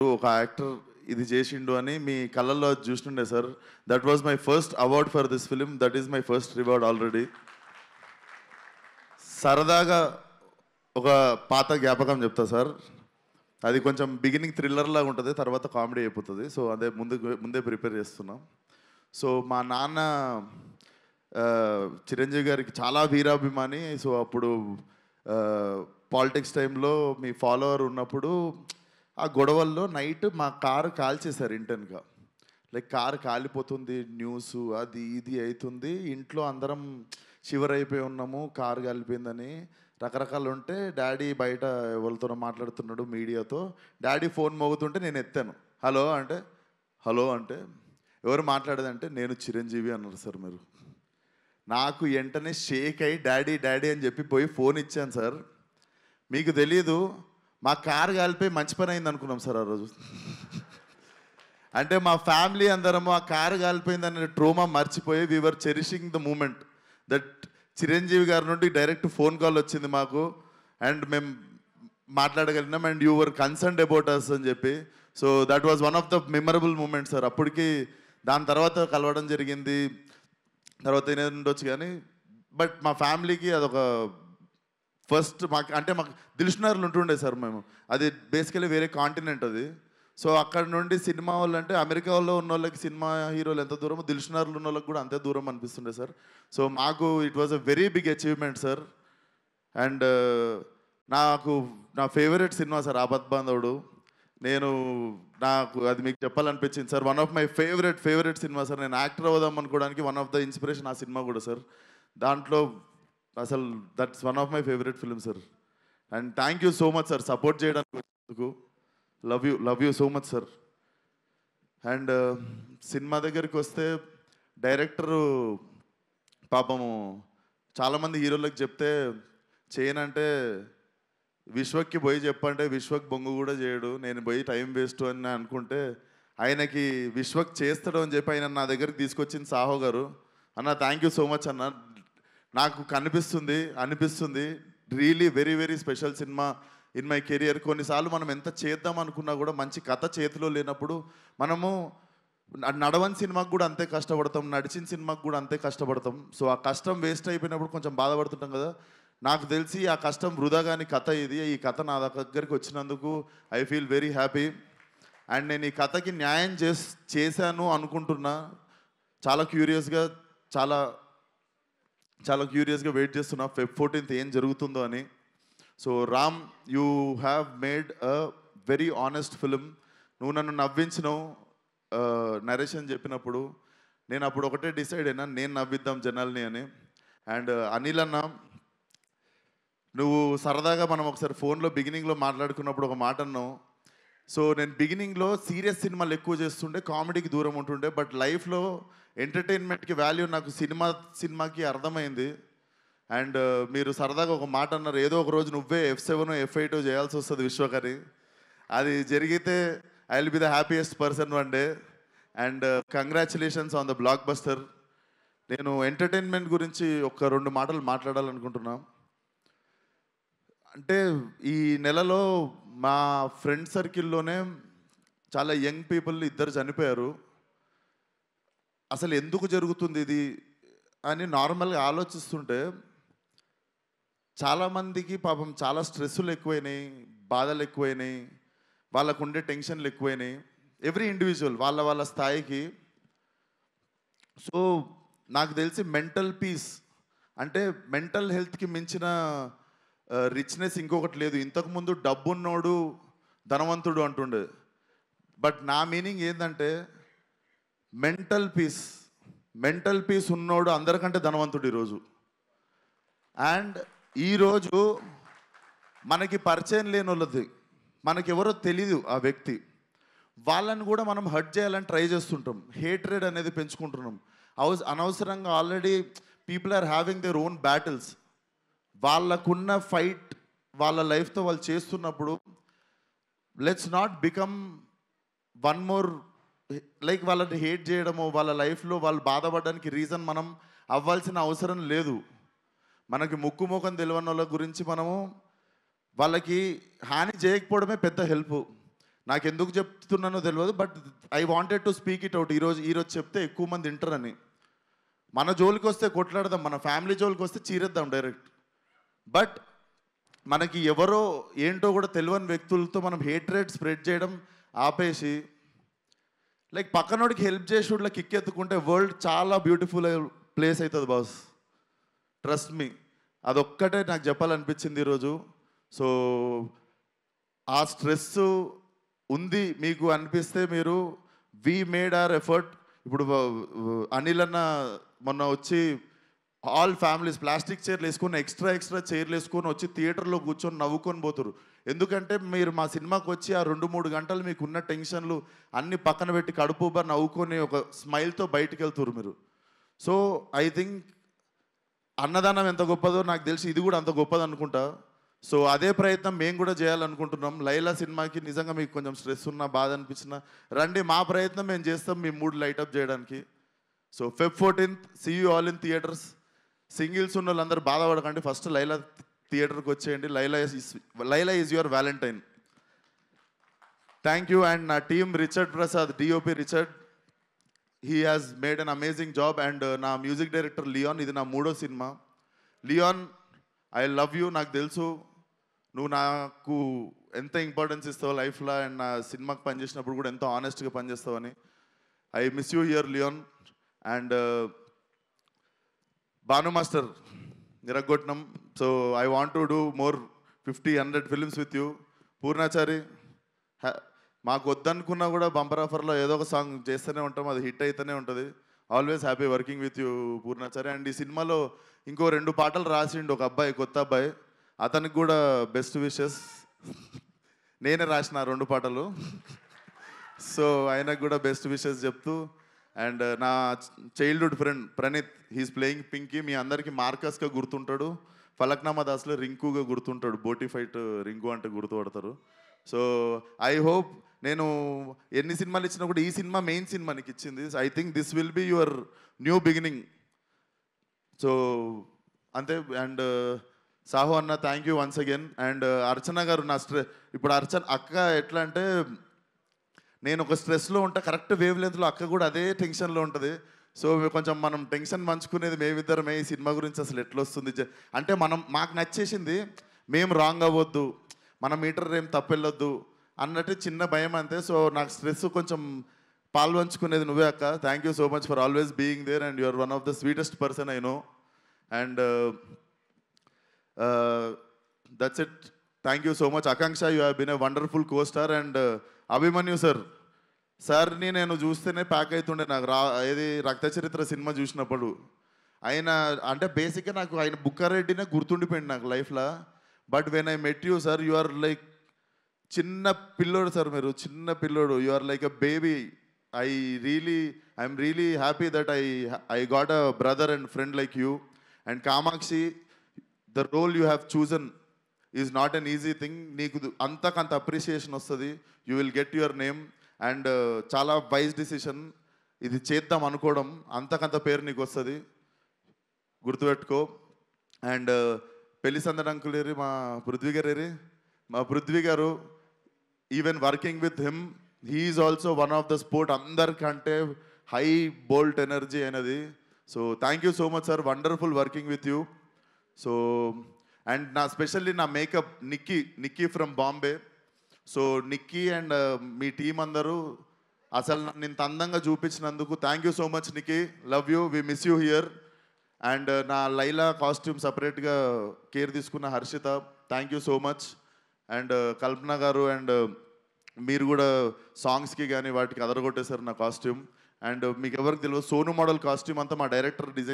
ఒక యాక్టర్ ఇది చేసిండు అని మీ కళ్ళల్లో చూస్తుండే sir. That was my first award for this film. That is my first reward already. సరదాగా ఒక పాత జ్ఞాపకం చెప్తా సార్. అది కొంచెం బిగినింగ్ థ్రిల్లర్ లాగా ఉంటుంది, తర్వాత కామెడీ అయిపోతుంది. సో అదే ముందే ప్రిపేర్ చేస్తున్నాం. సో మా నాన్న చిరంజీవి గారికి చాలా వీరాభిమాని. సో అప్పుడు పాలిటిక్స్ టైంలో మీ ఫాలోవర్ ఉన్నప్పుడు ఆ గొడవల్లో నైట్ మా కారు కాల్చేశారు ఇంటెన్గా. లైక్ కారు కాలిపోతుంది, న్యూస్ అది ఇది అవుతుంది, ఇంట్లో అందరం షివర్ అయిపోయి ఉన్నాము, కారు కాలిపోయిందని రకరకాలు ఉంటే డాడీ బయట ఎవరితోనో మాట్లాడుతున్నాడు మీడియాతో. డాడీ ఫోన్ మోగుతుంటే నేను ఎత్తాను. హలో అంటే ఎవరు మాట్లాడేదంటే నేను చిరంజీవి అన్నారు సార్. మీరు నాకు వెంటనే షేక్ అయ్యి డాడీ అని చెప్పి పోయి ఫోన్ ఇచ్చాను సార్. మీకు తెలీదు, మా కారు కాలిపోయి మంచి పని అయింది అనుకున్నాం సార్ ఆ రోజు. అంటే మా ఫ్యామిలీ అందరము ఆ కారు కాలిపోయిందనే ట్రోమా మర్చిపోయి we are cherishing the moment that Chiranjeevi గారి నుండి డైరెక్ట్ ఫోన్ కాల్ వచ్చింది మాకు అండ్ మేము మాట్లాడగలిగినాం and you were concerned about us అని చెప్పి. So that was one of the memorable moment sir. అప్పటికి దాని తర్వాత కలవడం జరిగింది, తర్వాత ఏదైనా ఉండొచ్చు కానీ బట్ మా ఫ్యామిలీకి అదొక ఫస్ట్ మాకు దిల్షునగర్లు ఉంటుండే సార్. మేము అది బేసికలీ వేరే కాంటినెంట్ అది. సో అక్కడ నుండి సినిమా వాళ్ళు అంటే అమెరికా వాళ్ళు ఉన్న వాళ్ళకి సినిమా హీరోలు ఎంత దూరమో దిల్షునగర్లు ఉన్న వాళ్ళకి కూడా అంతే దూరం అనిపిస్తుండే సార్. సో మాకు it was a very big achievement sir. And నా favourite cinema sir Aapadbandhavudu. నాకు అది మీకు చెప్పాలనిపించింది sir. One of my favourite cinema sir. నేను యాక్టర్ అవుదాం అనుకోవడానికి వన్ ఆఫ్ ద ఇన్స్పిరేషన్ ఆ సినిమా కూడా సార్. దాంట్లో అసలు that's one of my favourite film sir. And thank you so much sir support చేయడానికి. Love you so much sir. And cinema దగ్గరికి వస్తే డైరెక్టరు పాపము చాలామంది హీరోలకు చెప్తే చేయనంటే విశ్వక్కి పోయి చెప్పంటే విశ్వక్ బొంగు కూడా చేయడు, నేను పోయి టైం వేస్ట్ అని అనుకుంటే ఆయనకి విశ్వక్ చేస్తాడు అని చెప్పి ఆయన నా దగ్గరికి తీసుకొచ్చింది సాహో గారు. అన్న థ్యాంక్ యూ సో మచ్ అన్న. నాకు అనిపిస్తుంది really very special cinema in my career. కొన్నిసార్లు మనం ఎంత చేద్దాం అనుకున్నా కూడా మంచి కథ చేతిలో లేనప్పుడు మనము నడవని సినిమాకు కూడా అంతే కష్టపడతాం, నడిచిన సినిమాకు కూడా అంతే కష్టపడతాం. సో ఆ కష్టం వేస్ట్ అయిపోయినప్పుడు కొంచెం బాధపడుతుంటాం కదా. నాకు తెలిసి ఆ కష్టం వృధా కాని కథ ఇది. ఈ కథ నా దగ్గరికి వచ్చినందుకు I feel very happy. And నేను ఈ కథకి న్యాయం చేశాను అనుకుంటున్నా. చాలా క్యూరియస్గా వెయిట్ చేస్తున్నా Feb 14th ఏం జరుగుతుందో అని. So Ram, you have made a very honest film. నువ్వు నన్ను నవ్వించినావు నరేషన్ చెప్పినప్పుడు. నేను అప్పుడు ఒకటే డిసైడ్ అయినా, నేను నవ్విద్దాం జనాల్ని అని. అండ్ అనిల్ అన్న, నువ్వు సరదాగా మనం ఒకసారి ఫోన్లో బిగినింగ్లో మాట్లాడుకున్నప్పుడు ఒక మాట అన్నావు. సో నేను బిగినింగ్లో సీరియస్ సినిమాలు ఎక్కువ చేస్తుండే, కామెడీకి దూరం ఉంటుండే. బట్ లైఫ్లో ఎంటర్టైన్మెంట్కి వాల్యూ నాకు సినిమాకి అర్థమైంది. అండ్ మీరు సరదాగా ఒక మాట అన్నారు, ఏదో ఒక రోజు నువ్వే F7 F8 చేయాల్సి వస్తుంది విశ్వకని. అది జరిగితే I will be the happiest person one day. And congratulations on the block buster. నేను ఎంటర్టైన్మెంట్ గురించి ఒక 2 మాటలు మాట్లాడాలనుకుంటున్నా. అంటే ఈ నెలలో మా ఫ్రెండ్ సర్కిల్లోనే చాలా యంగ్ పీపుల్ 2 చనిపోయారు. అసలు ఎందుకు జరుగుతుంది ఇది అని నార్మల్గా ఆలోచిస్తుంటే చాలామందికి పాపం చాలా స్ట్రెస్సులు ఎక్కువైనాయి, బాధలు ఎక్కువైనాయి, వాళ్ళకు ఉండే టెన్షన్లు ఎక్కువైనాయి. ఎవ్రీ ఇండివిజువల్ వాళ్ళ స్థాయికి. సో నాకు తెలిసి మెంటల్ పీస్ అంటే మెంటల్ హెల్త్కి మించిన రిచ్నెస్ ఇంకొకటి లేదు. ఇంతకుముందు డబ్బున్నోడు ధనవంతుడు అంటుండే, బట్ నా మీనింగ్ ఏంటంటే మెంటల్ పీస్ ఉన్నోడు అందరికంటే ధనవంతుడు ఈరోజు. అండ్ ఈరోజు మనకి పరిచయం లేని వాళ్ళది, మనకెవరో తెలీదు ఆ వ్యక్తి, వాళ్ళని కూడా మనం హర్ట్ చేయాలని ట్రై చేస్తుంటాం. హేట్రెడ్ అనేది పెంచుకుంటున్నాం అనవసరంగా. Already people are having their own battles. వాళ్ళకున్న ఫైట్ వాళ్ళ లైఫ్తో వాళ్ళు చేస్తున్నప్పుడు let's not become one more like వాళ్ళని హేట్ చేయడము, వాళ్ళ లైఫ్లో వాళ్ళు బాధపడడానికి రీజన్ మనం అవ్వాల్సిన అవసరం లేదు. మనకి ముఖం తెలియని వాళ్ళ గురించి మనము వాళ్ళకి హాని చేయకపోవడమే పెద్ద హెల్ప్. నాకు ఎందుకు చెప్తున్నానో తెలియదు, but I wanted to speak it out. ఈరోజు చెప్తే ఎక్కువ మంది వింటారని. మన జోలికి వస్తే కొట్లాడదాం, మన ఫ్యామిలీ జోలికి వస్తే చీరేద్దాం డైరెక్ట్. బట్ మనకి ఎవరో ఏంటో కూడా తెలియని వ్యక్తులతో మనం హేట్రేట్ స్ప్రెడ్ చేయడం ఆపేసి, లైక్ పక్కనోడికి హెల్ప్ చేసి ఇట్లా కిక్ ఎత్తుకుంటే వరల్డ్ చాలా బ్యూటిఫుల్ ప్లేస్ అవుతుంది బాస్. ట్రస్ట్ మీ, అదొక్కటే నాకు చెప్పాలనిపించింది ఈరోజు. సో ఆ స్ట్రెస్ ఉంది మీకు అనిపిస్తే మీరు వీ మేడ్ అవర్ ఎఫర్ట్. ఇప్పుడు అనిల్ అన్న మొన్న వచ్చి ఆల్ ఫ్యామిలీస్ ప్లాస్టిక్ చైర్లు వేసుకొని ఎక్స్ట్రా చైర్లు వేసుకొని వచ్చి థియేటర్లో కూర్చొని నవ్వుకొని పోతారు. ఎందుకంటే మీరు మా సినిమాకి వచ్చి ఆ 2-3 గంటలు మీకు ఉన్న టెన్షన్లు అన్నీ పక్కన పెట్టి కడుపుబా నవ్వుకొని ఒక స్మైల్తో బయటికి వెళ్తారు మీరు. సో ఐ థింక్ అన్నదానం ఎంత గొప్పదో నాకు తెలిసి ఇది కూడా అంత గొప్పది అనుకుంటా. సో అదే ప్రయత్నం మేము కూడా చేయాలనుకుంటున్నాం. లైలా సినిమాకి నిజంగా మీకు కొంచెం స్ట్రెస్ ఉన్నా, బాధ అనిపించినా రండి, మా ప్రయత్నం మేము చేస్తాం మీ మూడ్ లైటప్ చేయడానికి. So Feb 14th see you all in theatres. Singles ఉన్న వాళ్ళందరూ బాధపడకండి, ఫస్ట్ లైలా థియేటర్కి వచ్చేయండి. Laila is your valentine. Thank you. And నా team Richard Prasad, DOP Richard, he has made an amazing job. And నా మ్యూజిక్ డైరెక్టర్ లియాన్, ఇది నా 3వ cinema. Leon, I love you. నాకు తెలుసు నువ్వు నాకు ఎంత ఇంపార్టెన్స్ ఇస్తావు లైఫ్లో, అండ్ నా సినిమాకి పనిచేసినప్పుడు కూడా ఎంతో ఆనెస్ట్గా పనిచేస్తావని. I miss you here Leon. And Bhanu master నిరగొట్టినాం. So I want to do more 50-100 films with you. Purnachari, మాకు వద్దనుకున్నా కూడా బంపర్ ఆఫర్లో ఏదో ఒక సాంగ్ చేస్తూనే ఉంటాం, అది హిట్ అయితేనే ఉంటుంది. Always happy working with you Purnachari. And ఈ సినిమాలో ఇంకో 2 పాటలు రాసిండు ఒక అబ్బాయి, కొత్త అబ్బాయి, అతనికి కూడా బెస్ట్ విషెస్. నేనే రాసిన 2 పాటలు. సో ఆయనకు కూడా బెస్ట్ విషెస్ చెప్తూ. అండ్ నా childhood friend Praneeth, he's playing Pinky. మీ అందరికీ మార్కస్గా గుర్తుంటాడు, ఫలక్నామా దాస్లో రింకుగా గుర్తుంటాడు, బోటీ ఫైట్ రింకు అంటే గుర్తుపడతారు. సో ఐ హోప్ నేను ఎన్ని సినిమాలు ఇచ్చినా కూడా ఈ సినిమా మెయిన్ సినిమా నీకు ఇచ్చింది. I think this will be your new beginning. So అంతే. అండ్ సాహు అన్న, thank you once again. And Archana గారు, నా ఇప్పుడు అక్క ఎట్లా అంటే, నేను ఒక స్ట్రెస్లో ఉంటా, కరెక్ట్ వేవ్ లెంత్లో అక్క కూడా అదే టెన్షన్లో ఉంటుంది. సో కొంచెం మనం టెన్షన్ పంచుకునేది మేమిద్దరమే. ఈ సినిమా గురించి అసలు ఎట్లా వస్తుంది అంటే, మాకు నచ్చేసింది, మేము రాంగ్ అవ్వద్దు, మన మీటర్ ఏం తప్పెళ్ళొద్దు అన్నట్టు చిన్న భయం అంతే. సో నాకు స్ట్రెస్ కొంచెం పాల్పంచుకునేది నువ్వే అక్క. Thank you so much for always being there. And you're one of the sweetest person I know. And that's it. Thank you so much. Akanksha, you have been a wonderful co star. And Abhimanyu సార్ని నేను చూస్తేనే pack అవుతుండే. నాకు ఏది రక్త చరిత్ర cinema చూసినప్పుడు ఆయన అంటే బేసిక్గా నాకు ఆయన బుక్కారెడ్డినే గుర్తుండిపోయింది నాకు లైఫ్లో. But when I met you sir, you are like చిన్న పిల్లోడు సార్, మీరు చిన్న పిల్లోడు. You are like a baby. I'm really happy that I got a brother and friend like you. And Kamakshi, the role you have chosen is not an easy thing. నీకు అంతకంత appreciation వస్తుంది, you will get your name. And చాలా wise decision ఇది చేద్దాం అనుకోవడం, అంతకంత పేరు నీకు వస్తుంది, గుర్తుపెట్టుకో. అండ్ పెళ్లి సందడి అంకుల్ ఏరి, మా పృథ్వీ గారు, even working with him, he is also one of the sport. అందరికంటే హై బోల్ట్ ఎనర్జీ అయినది. So thank you so much sir, wonderful working with you. So and specially నా makeup Nikki from Bombay. So Nikki and మీ team అందరూ అసలు నన్ను ఇంత అందంగా చూపించినందుకు thank you so much Nikki, love you, we miss you here. And నా లైలా కాస్ట్యూమ్ సపరేట్గా కేర్ తీసుకున్న Harshitha, thank you so much. And కల్పన గారు, అండ్ మీరు కూడా సాంగ్స్కి కానీ వాటికి అదరగొట్టేశారు నా కాస్ట్యూమ్. అండ్ మీకు ఎవరికి తెలియదు, సోను మోడల్ కాస్ట్యూమ్ అంతా మా డైరెక్టర్ డిజైన్